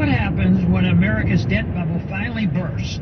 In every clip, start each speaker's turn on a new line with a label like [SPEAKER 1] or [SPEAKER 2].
[SPEAKER 1] what happens when America's debt bubble finally bursts.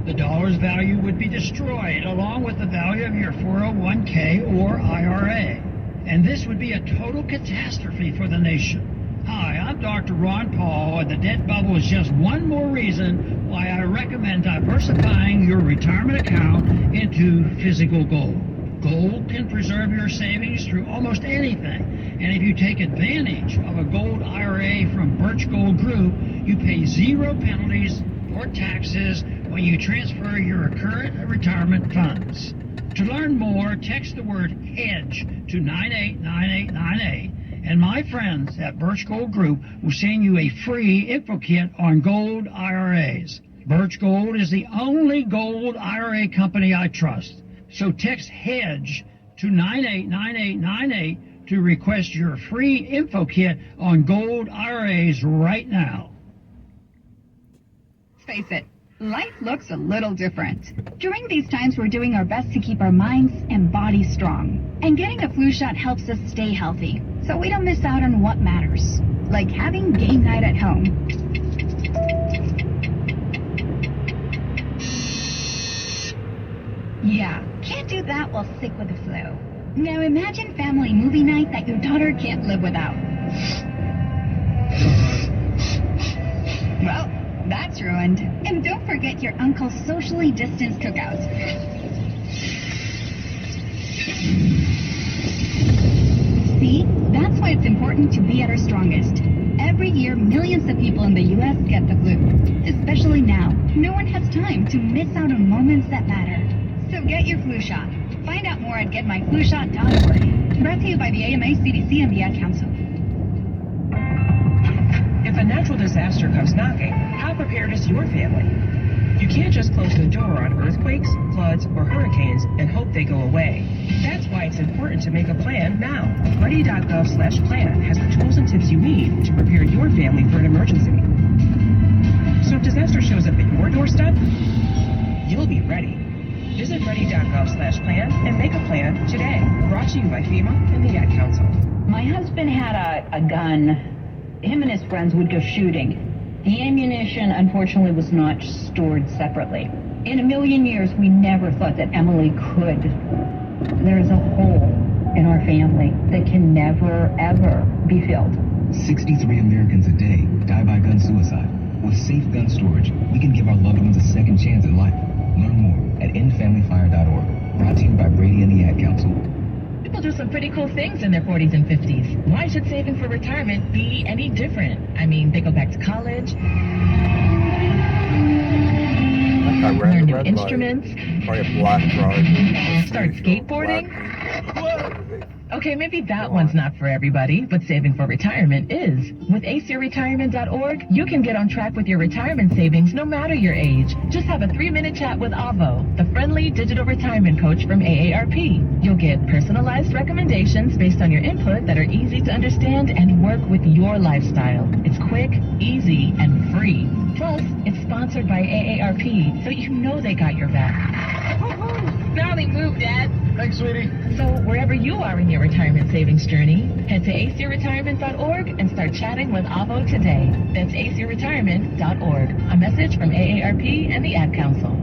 [SPEAKER 1] The dollar's value would be destroyed, along with the value of your 401k or IRA. And this would be a total catastrophe for the nation. Hi, I'm Dr. Ron Paul, and the debt bubble is just one more reason why I recommend diversifying your retirement account into physical gold. Gold can preserve your savings through almost anything. And if you take advantage of a gold IRA from Birch Gold Group, you pay zero penalties or taxes when you transfer your current retirement funds. To learn more, text the word HEDGE to 989898, and my friends at Birch Gold Group will send you a free info kit on gold IRAs. Birch Gold is the only gold IRA company I trust. So text HEDGE to 989898 to request your free info kit on gold IRAs right now.
[SPEAKER 2] Face it, life looks a little different. During these times, we're doing our best to keep our minds and bodies strong. And getting a flu shot helps us stay healthy, so we don't miss out on what matters, like having game night at home. Yeah, can't do that while sick with the flu. Now imagine family movie night that your daughter can't live without. Well, that's ruined. And don't forget your uncle's socially distanced cookouts. See? That's why it's important to be at our strongest. Every year, millions of people in the U.S. get the flu. Especially now. No one has time to miss out on moments that matter. So get your flu shot. Find out more at getmyflushot.org. Brought to you by the AMA, CDC, and the Ad Council.
[SPEAKER 3] If a natural disaster comes knocking, how prepared is your family? You can't just close the door on earthquakes, floods, or hurricanes and hope they go away. That's why it's important to make a plan now. Ready.gov/plan has the tools and tips you need to prepare your family for an emergency. So if disaster shows up at your doorstep, you'll be ready. Visit ready.gov/plan and make a plan today. Brought to you by FEMA and the Ad Council.
[SPEAKER 4] My husband had a gun. Him and his friends would go shooting. The ammunition, unfortunately, was not stored separately. In a million years, we never thought that Emily could. There's a hole in our family that can never, ever be filled.
[SPEAKER 5] 63 Americans a day die by gun suicide. With safe gun storage, we can give our loved ones a second chance at life. Learn more at endfamilyfire.org. Brought to you by Brady and the Ad Council.
[SPEAKER 6] People do some pretty cool things in their 40s and 50s. Why should saving for retirement be any different? I mean, they go back to college, learn new instruments, start skateboarding. Okay, maybe that one's not for everybody, but saving for retirement is. With aceyourretirement.org, you can get on track with your retirement savings no matter your age. Just have a 3-minute chat with Avo, the friendly digital retirement coach from AARP. You'll get personalized recommendations based on your input that are easy to understand and work with your lifestyle. It's quick, easy, and free. Plus, it's sponsored by AARP, so you know they got your back. Gnarly move, Dad.
[SPEAKER 1] Thanks, sweetie.
[SPEAKER 6] So wherever you are in your retirement savings journey, head to aceyourretirement.org and start chatting with Avo today. That's aceyourretirement.org. A message from AARP and the Ad Council.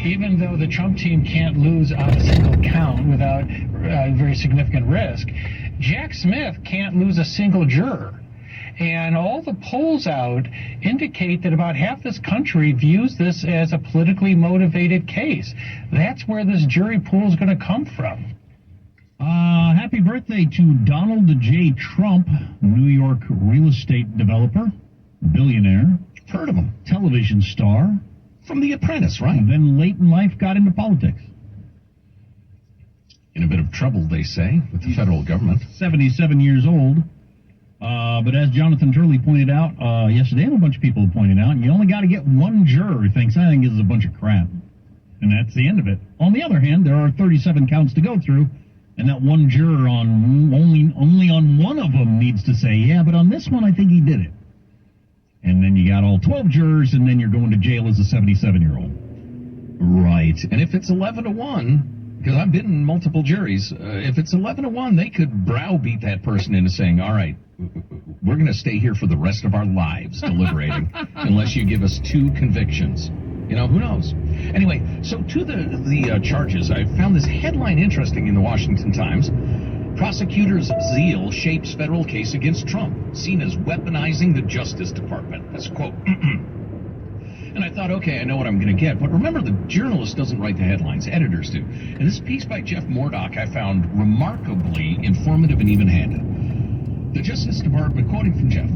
[SPEAKER 1] Even though the Trump team can't lose on a single count without very significant risk, Jack Smith can't lose a single juror. And all the polls out indicate that about half this country views this as a politically motivated case. That's where this jury pool is going to come from.
[SPEAKER 7] Happy birthday to Donald J. Trump, New York real estate developer, billionaire. Heard of him. Television star. From The Apprentice, right? And then late in life got into politics. In a bit of trouble, they say, with the federal government. 77 years old. But as Jonathan Turley pointed out yesterday, and a bunch of people pointed out, you only got to get one juror who thinks, I think this is a bunch of crap. And that's the end of it. On the other hand, there are 37 counts to go through, and that one juror on only on one of them needs to say, yeah, but on this one, I think he did it. And then you got all 12 jurors, and then you're going to jail as a 77-year-old.
[SPEAKER 8] Right. And if it's 11-1... because I've been in multiple juries. If it's 11-1, they could browbeat that person into saying, all right, we're going to stay here for the rest of our lives deliberating unless you give us 2 convictions. You know, who knows? Anyway, so to the charges, I found this headline interesting in the Washington Times. Prosecutors' zeal shapes federal case against Trump, seen as weaponizing the Justice Department. That's a quote. And I thought, okay, I know what I'm going to get. But remember, the journalist doesn't write the headlines. Editors do. And this piece by Jeff Murdoch I found remarkably informative and even-handed. The Justice Department, quoting from Jeff,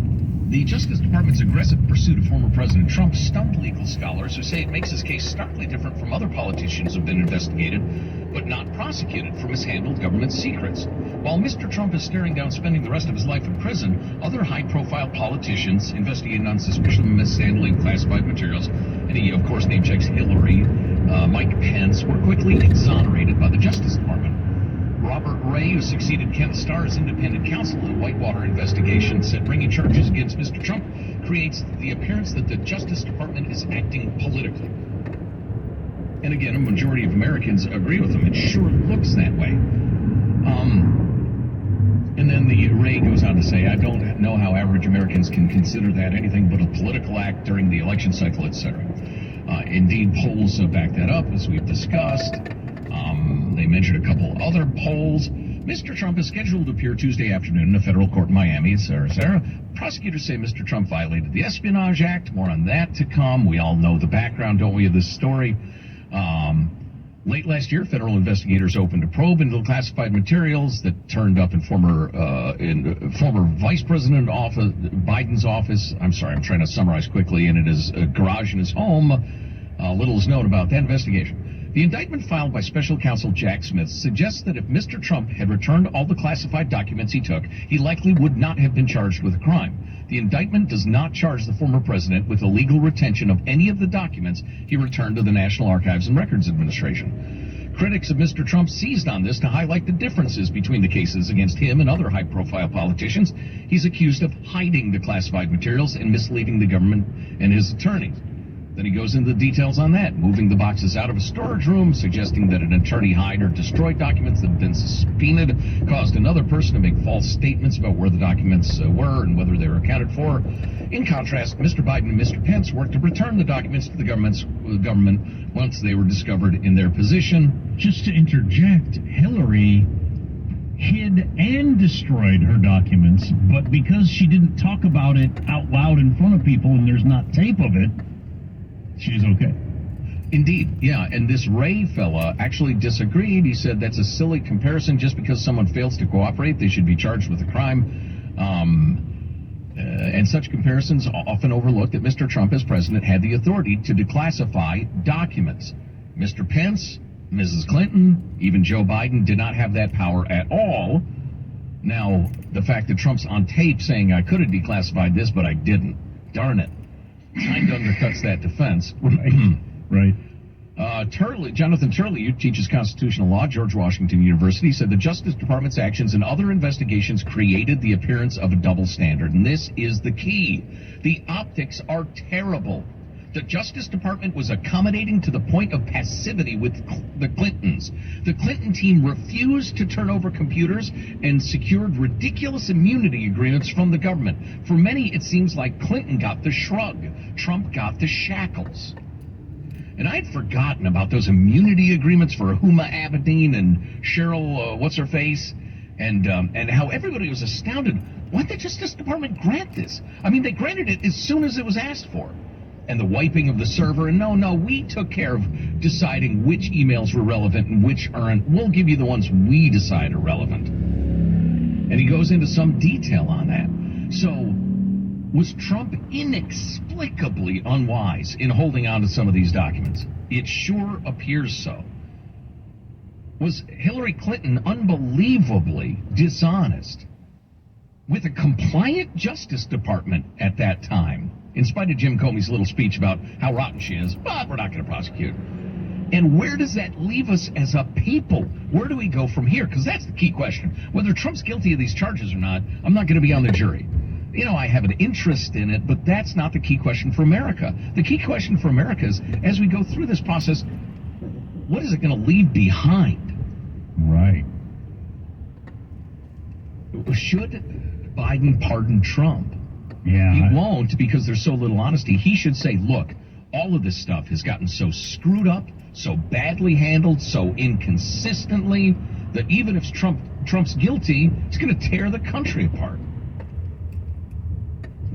[SPEAKER 8] the Justice Department's aggressive pursuit of former President Trump stunned legal scholars who say it makes his case starkly different from other politicians who have been investigated but not prosecuted for mishandled government secrets. While Mr. Trump is staring down spending the rest of his life in prison, other high-profile politicians investigated on suspicion of mishandling classified materials, and he, of course, name-checks Hillary, Mike Pence, were quickly exonerated by the Justice Department. Robert Ray, who succeeded Ken Starr as independent counsel in the Whitewater investigation, said bringing charges against Mr. Trump creates the appearance that the Justice Department is acting politically. And again, a majority of Americans agree with him. It sure looks that way. And then the Ray goes on to say, I don't know how average Americans can consider that anything but a political act during the election cycle, etc. Indeed, polls back that up, as we've discussed. They mentioned a couple other polls. Mr. Trump is scheduled to appear Tuesday afternoon in a federal court in Miami, etc. Prosecutors say Mr. Trump violated the Espionage Act. More on that to come. We all know the background, don't we, of this story. Late last year, federal investigators opened a probe into the classified materials that turned up in former Vice President Biden's office. I'm sorry, I'm trying to summarize quickly. And in his garage in his home. Little is known about that investigation. The indictment filed by Special Counsel Jack Smith suggests that if Mr. Trump had returned all the classified documents he took, he likely would not have been charged with a crime. The indictment does not charge the former president with illegal retention of any of the documents he returned to the National Archives and Records Administration. Critics of Mr. Trump seized on this to highlight the differences between the cases against him and other high-profile politicians. He's accused of hiding the classified materials and misleading the government and his attorneys. Then he goes into the details on that, moving the boxes out of a storage room, suggesting that an attorney hid or destroyed documents that had been subpoenaed, caused another person to make false statements about where the documents were and whether they were accounted for. In contrast, Mr. Biden and Mr. Pence worked to return the documents to the government once they were discovered in their possession.
[SPEAKER 7] Just to interject, Hillary hid and destroyed her documents, but because she didn't talk about it out loud in front of people and there's not tape of it, she's okay.
[SPEAKER 8] Indeed, yeah, and this Ray fella actually disagreed. He said that's a silly comparison. Just because someone fails to cooperate, they should be charged with a crime. And such comparisons often overlook that Mr. Trump, as president, had the authority to declassify documents. Mr. Pence, Mrs. Clinton, even Joe Biden did not have that power at all. Now, the fact that Trump's on tape saying I could have declassified this, but I didn't. Darn it. Kind of undercuts that defense.
[SPEAKER 7] Right.
[SPEAKER 8] Jonathan Turley, who teaches constitutional law at George Washington University, said the Justice Department's actions and other investigations created the appearance of a double standard. And this is the key. The optics are terrible. The Justice Department was accommodating to the point of passivity with the Clintons. The Clinton team refused to turn over computers and secured ridiculous immunity agreements from the government. For many, it seems like Clinton got the shrug. Trump got the shackles. And I'd forgotten about those immunity agreements for Huma Abedin and Cheryl, what's-her-face, and how everybody was astounded. Why'd the Justice Department grant this? I mean, they granted it as soon as it was asked for. And the wiping of the server, and no, we took care of deciding which emails were relevant and which aren't. We'll give you the ones we decide are relevant. And he goes into some detail on that. So, was Trump inexplicably unwise in holding on to some of these documents? It sure appears so. Was Hillary Clinton unbelievably dishonest? with a compliant Justice Department at that time, in spite of Jim Comey's little speech about how rotten she is, but we're not going to prosecute. And where does that leave us as a people? Where do we go from here? Because that's the key question. Whether Trump's guilty of these charges or not, I'm not going to be on the jury. You know, I have an interest in it, but that's not the key question for America. The key question for America is, as we go through this process, what is it going to leave behind?
[SPEAKER 7] Right.
[SPEAKER 8] Should Biden pardon Trump?
[SPEAKER 7] Yeah.
[SPEAKER 8] He won't, because there's so little honesty. He should say, look, all of this stuff has gotten so screwed up, so badly handled, so inconsistently, that even if Trump's guilty, it's going to tear the country apart.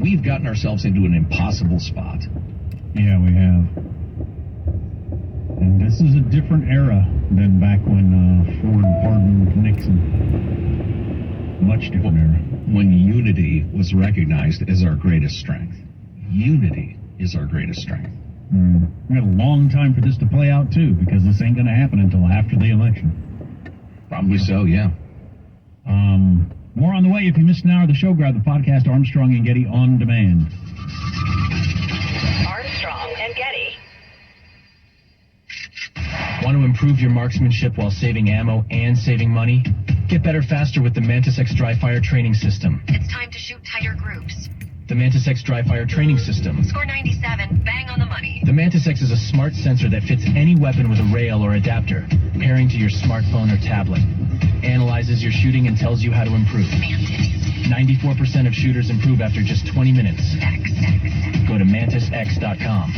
[SPEAKER 8] We've gotten ourselves into an impossible spot.
[SPEAKER 7] Yeah, we have. And this is a different era than back when Ford pardoned Nixon. Much different era.
[SPEAKER 8] When unity was recognized as our greatest strength. Unity is our greatest strength.
[SPEAKER 7] We got a long time for this to play out, too, because this ain't going to happen until after the election.
[SPEAKER 8] Probably so, yeah.
[SPEAKER 7] More on the way. If you missed an hour of the show, grab the podcast Armstrong and Getty on demand.
[SPEAKER 6] Armstrong and Getty.
[SPEAKER 9] Want to improve your marksmanship while saving ammo and saving money? Get better faster with the Mantis X dry fire training system.
[SPEAKER 10] It's time to shoot tighter groups.
[SPEAKER 9] The Mantis X dry fire training system.
[SPEAKER 10] Score 97, bang on the money.
[SPEAKER 9] The Mantis X is a smart sensor that fits any weapon with a rail or adapter, pairing to your smartphone or tablet. Analyzes your shooting and tells you how to improve.
[SPEAKER 10] Mantis.
[SPEAKER 9] 94% of shooters improve after just 20 minutes.
[SPEAKER 10] X.
[SPEAKER 9] Go to MantisX.com.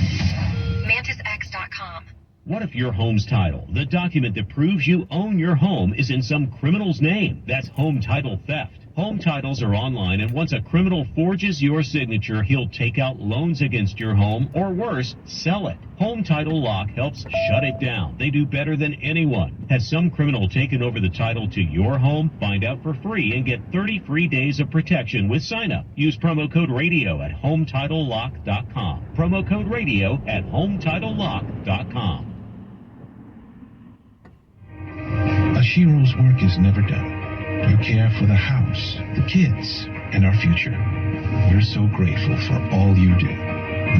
[SPEAKER 10] MantisX.com.
[SPEAKER 11] What if your home's title, the document that proves you own your home, is in some criminal's name? That's home title theft. Home titles are online, and once a criminal forges your signature, he'll take out loans against your home, or worse, sell it. Home Title Lock helps shut it down. They do better than anyone. Has some criminal taken over the title to your home? Find out for free and get 30 free days of protection with sign-up. Use promo code RADIO at HomeTitleLock.com. Promo code RADIO at HomeTitleLock.com.
[SPEAKER 12] A hero's work is never done. You care for the house, the kids, and our future. We're so grateful for all you do.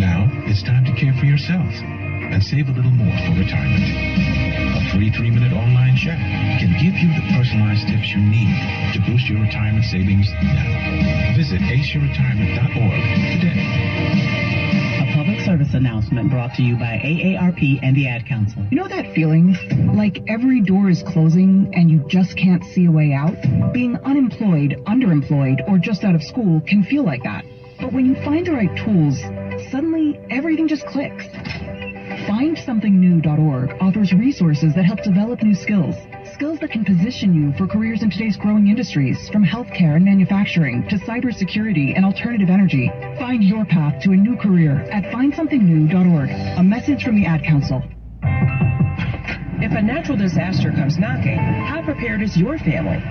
[SPEAKER 12] Now, it's time to care for yourself and save a little more for retirement. A free 3-minute online chat can give you the personalized tips you need to boost your retirement savings now. Visit aceyourretirement.org today.
[SPEAKER 13] A public service announcement brought to you by AARP and the Ad Council. You know that feeling? Like every door is closing and you just can't see a way out? Being unemployed, underemployed, or just out of school can feel like that. But when you find the right tools, suddenly everything just clicks. FindSomethingNew.org offers resources that help develop new skills. Skills that can position you for careers in today's growing industries, from healthcare and manufacturing to cybersecurity and alternative energy. Find your path to a new career at FindSomethingNew.org. A message from the Ad Council.
[SPEAKER 3] If a natural disaster comes knocking, how prepared is your family?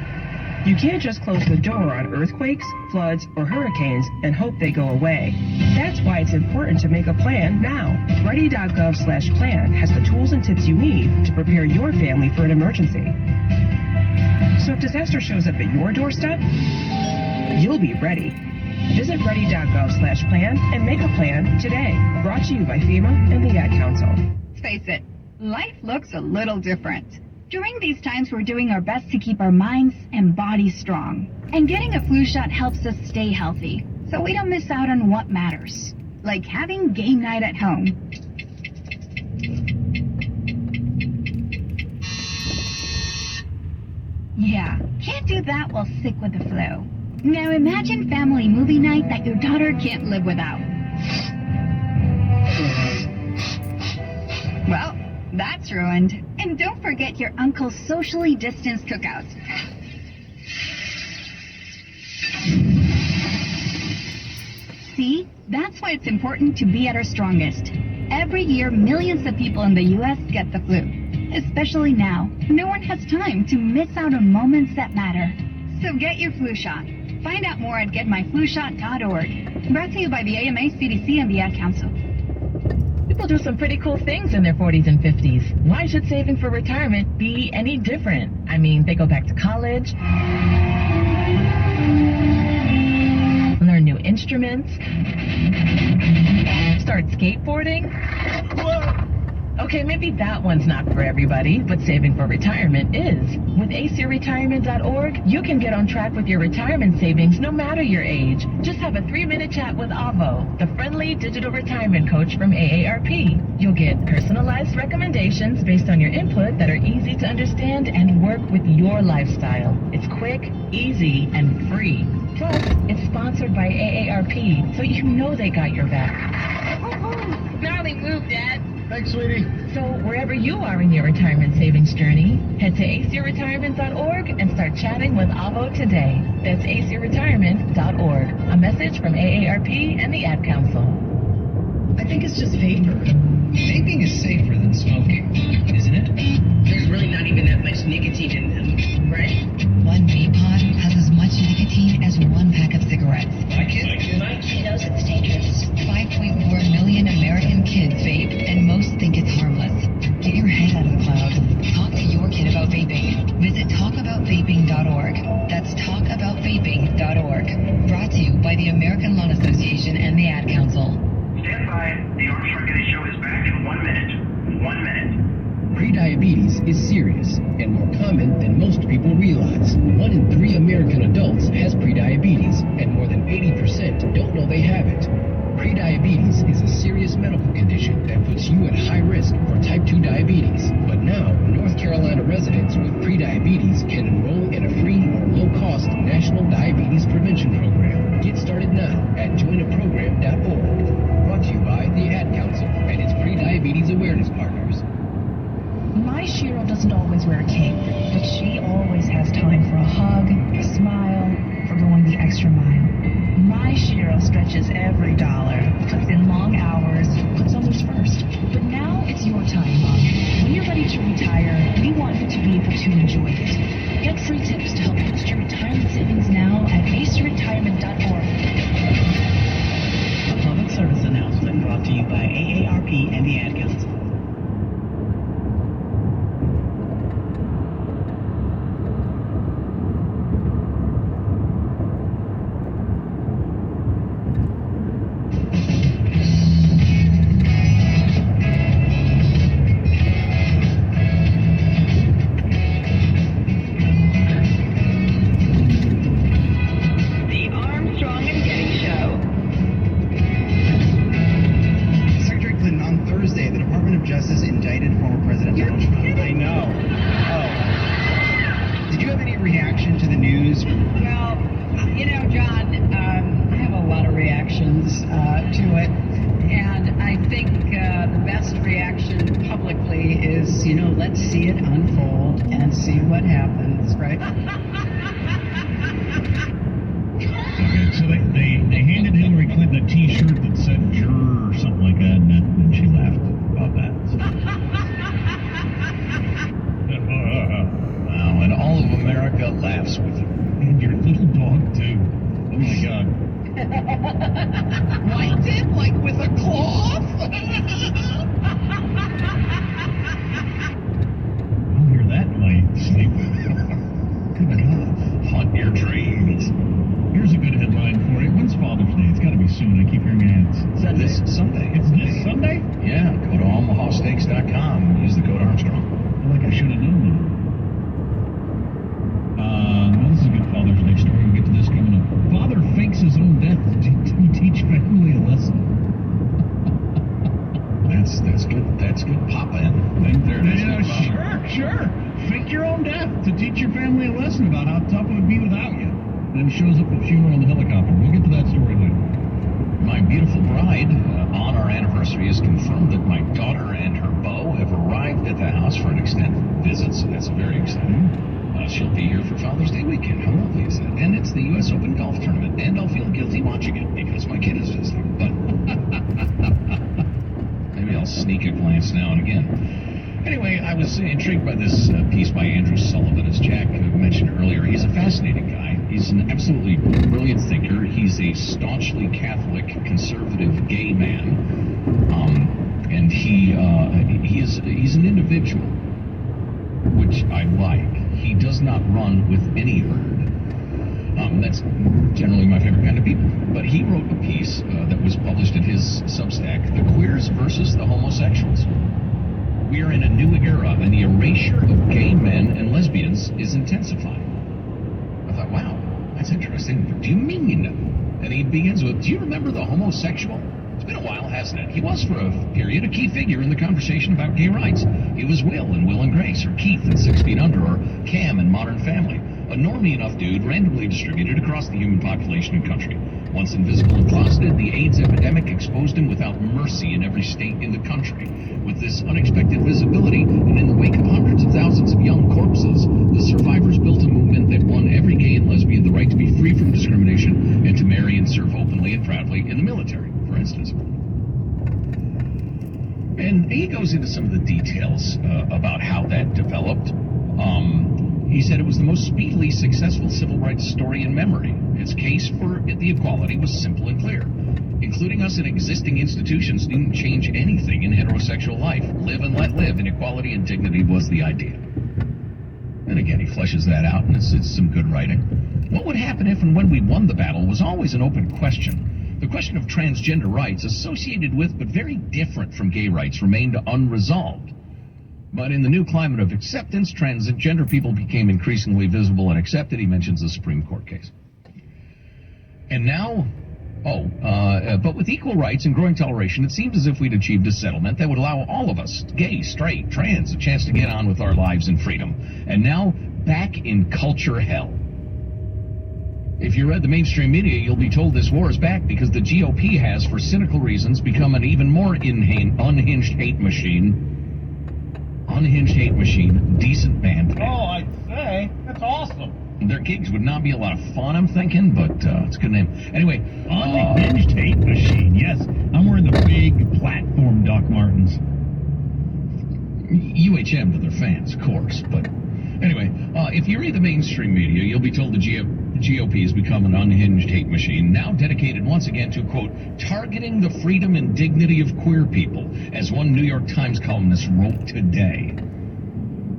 [SPEAKER 3] You can't just close the door on earthquakes, floods, or hurricanes and hope they go away. That's why it's important to make a plan now. Ready.gov/plan has the tools and tips you need to prepare your family for an emergency. So if disaster shows up at your doorstep, you'll be ready. Visit ready.gov/plan and make a plan today. Brought to you by FEMA and the Ad Council.
[SPEAKER 2] Let's face it, life looks a little different. During these times, we're doing our best to keep our minds and bodies strong. And getting a flu shot helps us stay healthy, so we don't miss out on what matters. Like having game night at home. Yeah, can't do that while sick with the flu. Now imagine family movie night that your daughter can't live without. Well, that's ruined. And don't forget your uncle's socially distanced cookout. See? That's why it's important to be at our strongest. Every year, millions of people in the U.S. get the flu. Especially now. No one has time to miss out on moments that matter. So get your flu shot. Find out more at getmyflushot.org. Brought to you by the AMA, CDC, and the Ad Council.
[SPEAKER 6] People do some pretty cool things in their 40s and 50s. Why should saving for retirement be any different? I mean, they go back to college, instruments, start skateboarding. Okay, maybe that one's not for everybody, but saving for retirement is. With acretirement.org, you can get on track with your retirement savings no matter your age. Just have a 3-minute chat with Avo, the friendly digital retirement coach from AARP. You'll get personalized recommendations based on your input that are easy to understand and work with your lifestyle. It's quick, easy, and free. Plus, it's sponsored by AARP, so you know they got your back.
[SPEAKER 10] Gnarly move, Dad.
[SPEAKER 1] Thanks, sweetie.
[SPEAKER 6] So wherever you are in your retirement savings journey, head to acretirement.org and start chatting with Avo today. That's acretirement.org. A message from AARP and the Ad Council.
[SPEAKER 5] I think it's just vapor. Vaping is safer than smoking, isn't it?
[SPEAKER 3] There's really not even that much nicotine in them, right?
[SPEAKER 10] One vape pod has as much nicotine as one pack of cigarettes.
[SPEAKER 5] My kid
[SPEAKER 10] knows it's dangerous. 5.4 million American kids vape, and most think it's harmless. Get your head out of the clouds. Talk to your kid about vaping. Visit talkaboutvaping.org. That's talkaboutvaping.org. Brought to you by the American Lung Association and the Ad Council.
[SPEAKER 14] Stand by. The Armstrong Getty Show is back in 1 minute. 1 minute.
[SPEAKER 5] Prediabetes is serious and more common than most people realize. 1 in 3 American adults has prediabetes, and more than 80% don't know they have it. Prediabetes is a serious medical condition that puts you at high risk for type 2 diabetes. But now, North Carolina residents with prediabetes can enroll in a free or low-cost national diabetes prevention program. Get started now at joinaprogram.org. Brought to you by the Ad Council and its prediabetes awareness partners.
[SPEAKER 15] My Shiro doesn't always wear a cape, but she always has time for a hug, a smile, for going the extra mile. My Shiro stretches every dollar, puts in long hours, puts others first. But now it's your time, Mom. When you're ready to retire, we want you to be able to enjoy it. Get free tips to help boost your retirement savings now at aceretirement.org.
[SPEAKER 13] A public service announcement brought to you by AARP and the Ad Council.
[SPEAKER 8] Intrigued by this piece by Andrew Sullivan, as Jack mentioned earlier. He's a fascinating guy. He's an absolutely brilliant thinker. He's a staunchly Catholic, conservative, gay man, and he's an individual, which I like. He does not run with any herd. That's generally my favorite kind of people. But he wrote a piece that was published in his Substack, The Queers versus the Homosexuals. We are in a new era, and the erasure of gay men and lesbians is intensifying. I thought, wow, that's interesting. What do you mean? And he begins with, do you remember the homosexual? It's been a while, hasn't it? He was, for a period, a key figure in the conversation about gay rights. He was Will in Will and Grace, or Keith in 6 Feet Under, or Cam in Modern Family. A normie enough dude randomly distributed across the human population and country. Once invisible and closeted, the AIDS epidemic exposed him without mercy in every state in the country. With this unexpected visibility, and in the wake of hundreds of thousands of young corpses, the survivors built a movement that won every gay and lesbian the right to be free from discrimination and to marry and serve openly and proudly in the military, for instance. And he goes into some of the details about how that developed. He said it was the most speedily successful civil rights story in memory. Its case for the equality was simple and clear. Including us in existing institutions didn't change anything in heterosexual life. Live and let live, and equality and dignity was the idea. And again, he fleshes that out, and it's some good writing. What would happen if and when we won the battle was always an open question. The question of transgender rights, associated with but very different from gay rights, remained unresolved. But in the new climate of acceptance, transgender people became increasingly visible and accepted. He mentions the Supreme Court case. And now, but with equal rights and growing toleration, it seems as if we'd achieved a settlement that would allow all of us, gay, straight, trans, a chance to get on with our lives in freedom. And now, back in culture hell. If you read the mainstream media, you'll be told this war is back because the GOP has, for cynical reasons, become an even more unhinged hate machine. Unhinged hate machine, decent band.
[SPEAKER 7] Oh, I'd say. That's awesome.
[SPEAKER 8] Their gigs would not be a lot of fun, I'm thinking, but it's a good name. Anyway.
[SPEAKER 7] Unhinged hate machine, yes. I'm wearing the big platform Doc Martens.
[SPEAKER 8] UHM to their fans, of course, but anyway, if you read the mainstream media, you'll be told the GOP has become an unhinged hate machine, now dedicated once again to, quote, targeting the freedom and dignity of queer people, as one New York Times columnist wrote today.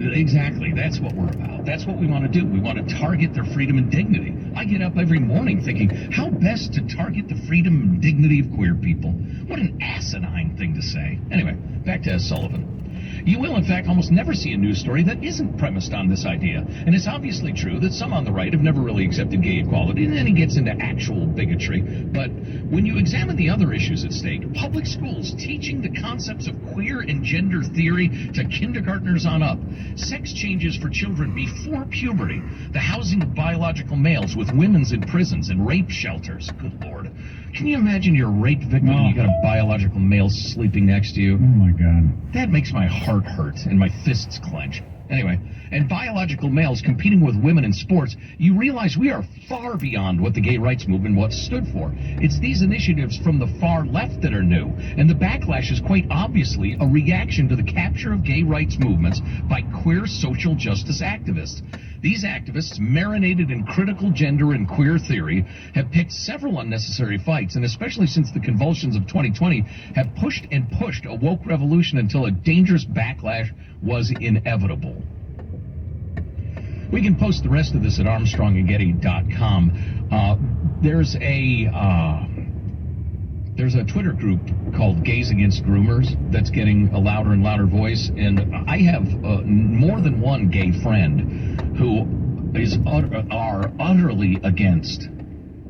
[SPEAKER 8] Exactly, that's what we're about. That's what we want to do. We want to target their freedom and dignity. I get up every morning thinking, how best to target the freedom and dignity of queer people? What an asinine thing to say. Anyway, back to Sullivan. You will, in fact, almost never see a news story that isn't premised on this idea. And it's obviously true that some on the right have never really accepted gay equality, and then he gets into actual bigotry. But when you examine the other issues at stake, public schools teaching the concepts of queer and gender theory to kindergartners on up, sex changes for children before puberty, the housing of biological males with women's in prisons and rape shelters. Good Lord. Can you imagine you're a rape victim and you got a biological male sleeping next to you?
[SPEAKER 7] Oh, my God.
[SPEAKER 8] That makes my heart hurt and my fists clench. Anyway, and biological males competing with women in sports, you realize we are far beyond what the gay rights movement once stood for. It's these initiatives from the far left that are new, and the backlash is quite obviously a reaction to the capture of gay rights movements by queer social justice activists. These activists, marinated in critical gender and queer theory, have picked several unnecessary fights, and especially since the convulsions of 2020, have pushed and pushed a woke revolution until a dangerous backlash was inevitable. We can post the rest of this at ArmstrongandGetty.com. There's a Twitter group called Gays Against Groomers that's getting a louder and louder voice, and I have more than one gay friend who are utterly against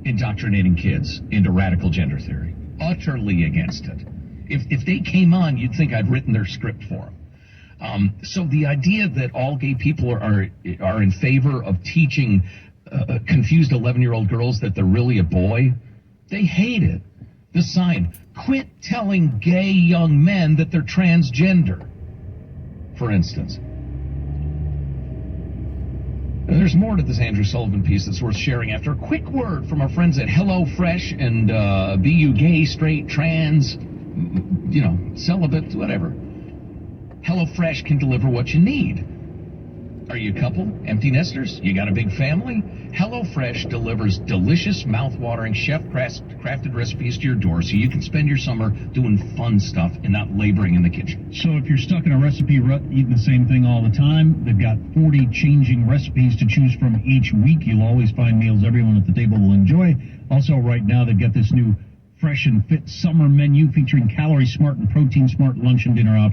[SPEAKER 8] indoctrinating kids into radical gender theory. Utterly against it. If they came on, you'd think I'd written their script for them. So the idea that all gay people are in favor of teaching confused 11-year-old girls that they're really a boy, they hate it. The sign, quit telling gay young men that they're transgender, for instance. And there's more to this Andrew Sullivan piece that's worth sharing after a quick word from our friends at HelloFresh and be you gay, straight, trans, celibate, whatever. HelloFresh can deliver what you need. Are you a couple? Empty nesters? You got a big family? HelloFresh delivers delicious, mouth-watering, chef-crafted recipes to your door so you can spend your summer doing fun stuff and not laboring in the kitchen.
[SPEAKER 7] So if you're stuck in a recipe rut, eating the same thing all the time, they've got 40 changing recipes to choose from each week. You'll always find meals everyone at the table will enjoy. Also, right now, they've got this new Fresh and Fit summer menu featuring calorie smart and protein smart lunch and dinner options.